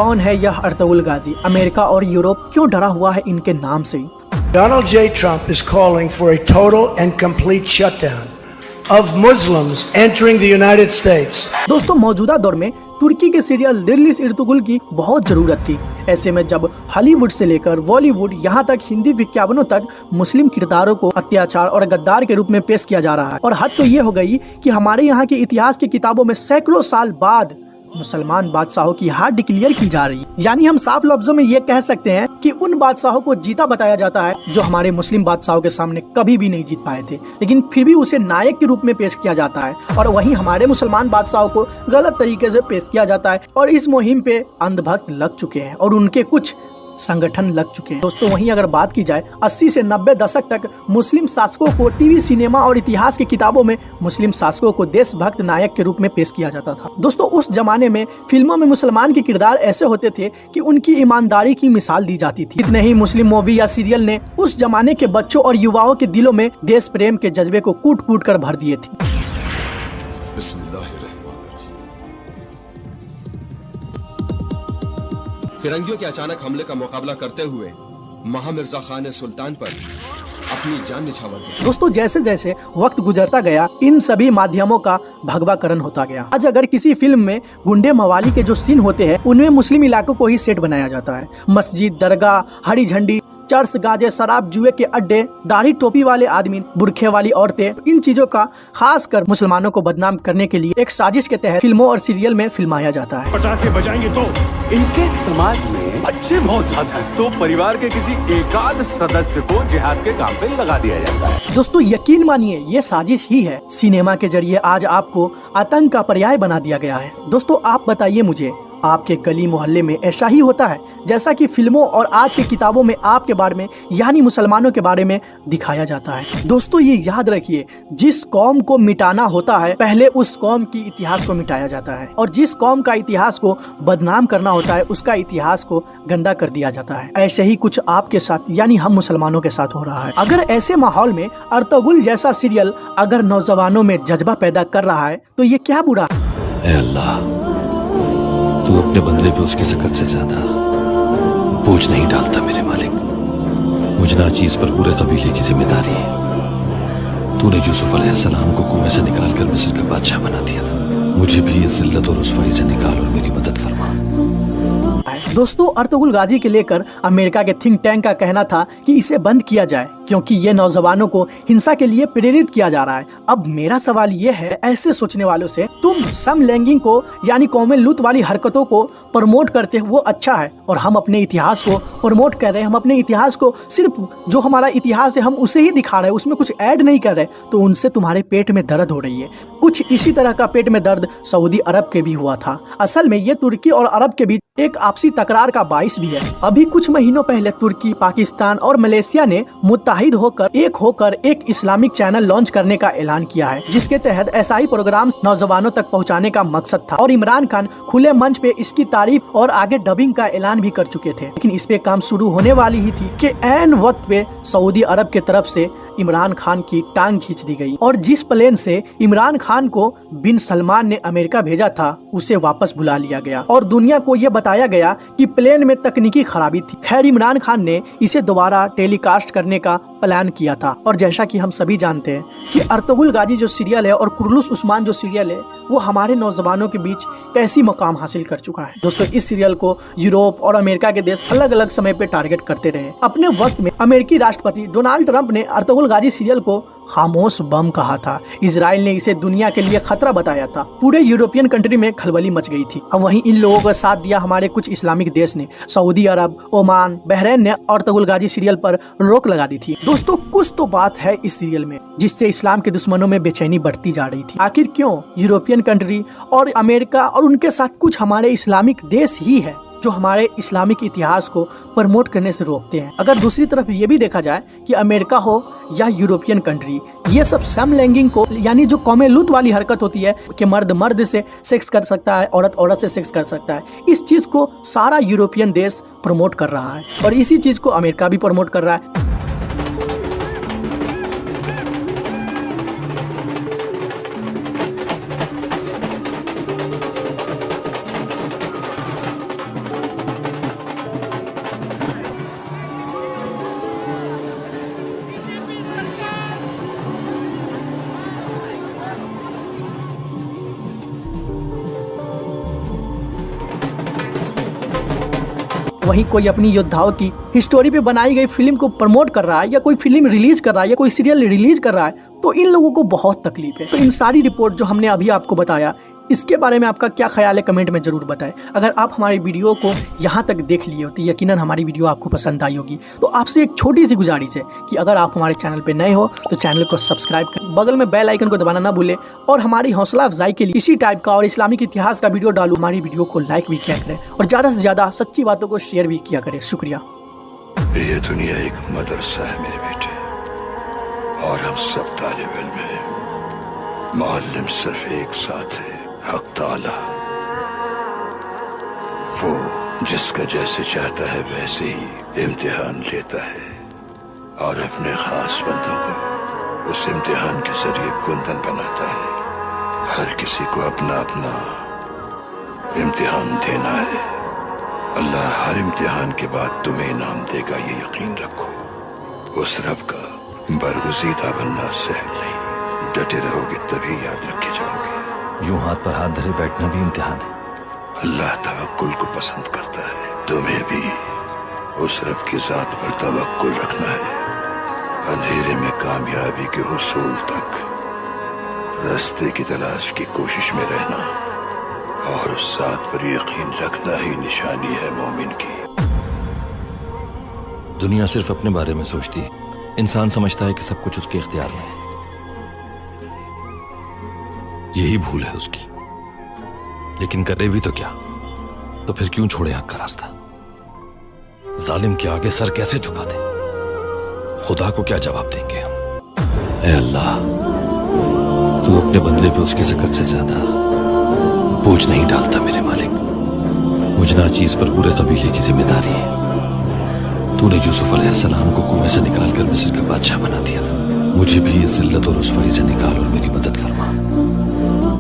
कौन है यह अर्तुगरुल गाजी? अमेरिका और यूरोप क्यों डरा हुआ है इनके नाम से? Donald J. Trump is calling for a total and complete shutdown of Muslims entering the United States. दोस्तों, मौजूदा दौर में तुर्की के सीरियल दिल्ली अर्तुगरुल की बहुत जरूरत थी। ऐसे में जब हॉलीवुड से लेकर बॉलीवुड यहाँ तक हिंदी विज्ञापनों तक मुस्लिम किरदारों को अत्याचार और गद्दार के रूप में पेश किया जा रहा है, और हद तो ये हो गई कि हमारे यहाँ के इतिहास की किताबों में सैकड़ों साल बाद मुसलमान बादशाहों की हार डिक्लेयर की जा रही है। यानी हम साफ लफ्जों में ये कह सकते हैं कि उन बादशाहों को जीता बताया जाता है जो हमारे मुस्लिम बादशाहों के सामने कभी भी नहीं जीत पाए थे, लेकिन फिर भी उसे नायक के रूप में पेश किया जाता है, और वहीं हमारे मुसलमान बादशाहों को गलत तरीके से पेश किया जाता है। और इस मुहिम पे अंधभक्त लग चुके हैं और उनके कुछ संगठन लग चुके हैं। दोस्तों, वहीं अगर बात की जाए 80 से 90 दशक तक मुस्लिम शासकों को टीवी, सिनेमा और इतिहास की किताबों में मुस्लिम शासकों को देशभक्त नायक के रूप में पेश किया जाता था। दोस्तों, उस जमाने में फिल्मों में मुसलमान के किरदार ऐसे होते थे कि उनकी ईमानदारी की मिसाल दी जाती थी। इतने ही मुस्लिम मूवी या सीरियल ने उस जमाने के बच्चों और युवाओं के दिलों में देश प्रेम के जज्बे को कूट कूट कर भर दिए थे। फिरंगियों के अचानक हमले का मुकाबला करते हुए महामिर्जा खान सुल्तान पर अपनी जान निछावर दी। दोस्तों, जैसे जैसे वक्त गुजरता गया इन सभी माध्यमों का भगवाकरण होता गया। आज अगर किसी फिल्म में गुंडे मवाली के जो सीन होते हैं उनमें मुस्लिम इलाकों को ही सेट बनाया जाता है। मस्जिद, दरगाह, हरी झंडी, चर्च, गाजे, शराब, जुए के अड्डे, दाढ़ी टोपी वाले आदमी, बुरखे वाली औरतें, इन चीजों का खास कर मुसलमानों को बदनाम करने के लिए एक साजिश के तहत फिल्मों और सीरियल में फिल्माया जाता है। पटाखे बजाएंगे तो इनके समाज में बच्चे बहुत ज्यादा हैं, तो परिवार के किसी एकाध सदस्य को जिहाद के काम पे लगा दिया जाता है। दोस्तों, यकीन मानिए ये साजिश ही है। सिनेमा के जरिए आज आपको आतंक का पर्याय बना दिया गया है। दोस्तों, आप बताइए मुझे, आपके गली मोहल्ले में ऐसा ही होता है जैसा कि फिल्मों और आज की किताबों में आपके बारे में यानी मुसलमानों के बारे में दिखाया जाता है? दोस्तों, ये याद रखिए, जिस कौम को मिटाना होता है पहले उस कौम की इतिहास को मिटाया जाता है, और जिस कौम का इतिहास को बदनाम करना होता है उसका इतिहास को गंदा कर दिया जाता है। ऐसे ही कुछ आपके साथ यानी हम मुसलमानों के साथ हो रहा है। अगर ऐसे माहौल में अर्तुगरुल जैसा सीरियल अगर नौजवानों में जज्बा पैदा कर रहा है तो ये क्या बुरा है? अल्लाह, तू अपने बंदे पे उसकी सकत से ज्यादा बोझ नहीं डालता मेरे मालिक। मुझ नाचीज पर पूरे कबीले की जिम्मेदारी है। तूने यूसुफ अलैहिस्सलाम को कुएं से निकालकर मिस्र का बादशाह बना दिया था। मुझे भी इस जिल्लत और रुसवाई से निकाल और मेरी मदद फरमा। दोस्तों, अर्तुगरुल गाजी के लेकर अमेरिका के थिंक टैंक का कहना था कि इसे बंद किया जाए क्योंकि ये नौजवानों को हिंसा के लिए प्रेरित किया जा रहा है। अब मेरा सवाल ये है ऐसे सोचने वालों से, तुम समलैंगिक को यानी कौमे लूत वाली हरकतों को प्रमोट करते हो वो अच्छा है, और हम अपने इतिहास को प्रमोट कर रहे हैं। हम अपने इतिहास को सिर्फ जो हमारा इतिहास है हम उसे ही दिखा रहे हैं, उसमें कुछ ऐड नहीं कर रहे, तो उनसे तुम्हारे पेट में दर्द हो रही है। कुछ इसी तरह का पेट में दर्द सऊदी अरब के भी हुआ था। असल में ये तुर्की और अरब के बीच एक आपसी तकरार का बाइस भी है। अभी कुछ महीनों पहले तुर्की, पाकिस्तान और मलेशिया ने मुत्ताहिद होकर एक इस्लामिक चैनल लॉन्च करने का ऐलान किया है, जिसके तहत ऐसा नौजवान नौजवानों तक पहुंचाने का मकसद था। और इमरान खान खुले मंच पे इसकी तारीफ और आगे डबिंग का ऐलान भी कर चुके थे, लेकिन इस पे काम शुरू होने वाली ही थी कि ऐन वक्त पे सऊदी अरब के तरफ से इमरान खान की टांग खींच दी गई, और जिस प्लेन से इमरान खान को बिन सलमान ने अमेरिका भेजा था उसे वापस बुला लिया गया, और दुनिया को यह बताया गया कि प्लेन में तकनीकी खराबी थी। खैर, इमरान खान ने इसे दोबारा टेलीकास्ट करने का प्लान किया था, और जैसा कि हम सभी जानते हैं कि अर्तुगरुल गाजी जो सीरियल है और कुर्लुस उस्मान जो सीरियल है वो हमारे नौजवानों के बीच कैसी मकाम हासिल कर चुका है। दोस्तों, इस सीरियल को यूरोप और अमेरिका के देश अलग अलग समय पे टारगेट करते रहे। अपने वक्त में अमेरिकी राष्ट्रपति डोनाल्ड ट्रंप ने अर्तुगरुल गाजी सीरियल को खामोश बम कहा था। इजराइल ने इसे दुनिया के लिए खतरा बताया था। पूरे यूरोपियन कंट्री में खलबली मच गई थी। अब वहीं इन लोगों का साथ दिया हमारे कुछ इस्लामिक देश ने। सऊदी अरब, ओमान, बहरीन ने अर्तुगरुल गाजी सीरियल पर रोक लगा दी थी। दोस्तों, कुछ तो बात है इस सीरियल में जिससे इस्लाम के दुश्मनों में बेचैनी बढ़ती जा रही थी। आखिर क्यों यूरोपियन कंट्री और अमेरिका और उनके साथ कुछ हमारे इस्लामिक देश ही है जो हमारे इस्लामिक इतिहास को प्रमोट करने से रोकते हैं? अगर दूसरी तरफ ये भी देखा जाए कि अमेरिका हो या यूरोपियन कंट्री, ये सब समलैंगिक को यानी जो कौमे लूत वाली हरकत होती है कि मर्द मर्द से सेक्स कर सकता है, औरत औरत से सेक्स कर सकता है, इस चीज को सारा यूरोपियन देश प्रमोट कर रहा है, और इसी चीज को अमेरिका भी प्रमोट कर रहा है। वहीं कोई अपनी योद्धाओं की हिस्टोरी पे बनाई गई फिल्म को प्रमोट कर रहा है या कोई फिल्म रिलीज कर रहा है या कोई सीरियल रिलीज कर रहा है, तो इन लोगों को बहुत तकलीफ है। तो इन सारी रिपोर्ट जो हमने अभी आपको बताया, इसके बारे में आपका क्या ख्याल है कमेंट में जरूर बताएं। अगर आप हमारी वीडियो को यहाँ तक देख लिए हो तो यकीनन हमारी वीडियो आपको पसंद आई होगी। तो आपसे एक छोटी सी गुजारिश है कि अगर आप हमारे चैनल पे नए हो तो चैनल को सब्सक्राइब करें, बगल में बेल आइकन को दबाना ना भूलें और हमारी हौसला अफजाई के लिए इसी टाइप का और इस्लामिक इतिहास का वीडियो डालूं। हमारी वीडियो को लाइक भी किया करें और ज़्यादा से ज़्यादा सच्ची बातों को शेयर भी किया करें। शुक्रिया। ये दुनिया एक मदरसा है मेरे बेटे, और हम सब तालिब इल्म हैं। मुअल्लिम सिर्फ एक साथ है, हक ताला। वो जिसका जैसे चाहता है वैसे ही इम्तिहान लेता है और अपने खास बंदों को उस इम्तिहान के जरिए कुंदन बनाता है। हर किसी को अपना अपना इम्तिहान देना है। अल्लाह हर इम्तिहान के बाद तुम्हें इनाम देगा, ये यकीन रखो। उस रब का बरगुज़ीदा बनना सहल नहीं, डटे रहोगे तभी याद रखे जाओगे। यूं हाथ पर हाथ धरे बैठना भी इम्तिहान है। अल्लाह तवक्कुल को पसंद करता है। तुम्हें भी उस रब की जात पर तवक्कुल रखना है। अंधेरे में कामयाबी के हुसूल तक रास्ते की तलाश की कोशिश में रहना और उस जात पर यकीन रखना ही निशानी है मोमिन की। दुनिया सिर्फ अपने बारे में सोचती है। इंसान समझता है कि सब कुछ उसके इख्तियार में है। यही भूल है उसकी। लेकिन करे भी तो क्या? तो फिर क्यों छोड़े हक का रास्ता? जालिम के आगे सर कैसे झुका दे? खुदा को क्या जवाब देंगे हम? ऐ अल्लाह, तू अपने बंदे पे उसकी सकत से ज्यादा बोझ नहीं डालता मेरे मालिक। मुझे चीज पर पूरे कबीले की जिम्मेदारी है। तूने यूसुफ अलैहिस्सलाम को कुएं से निकालकर मिस्र का बादशाह बना दिया था। मुझे भी इस जिल्लत और रुसवाई से निकाल और मेरी मदद फरमा।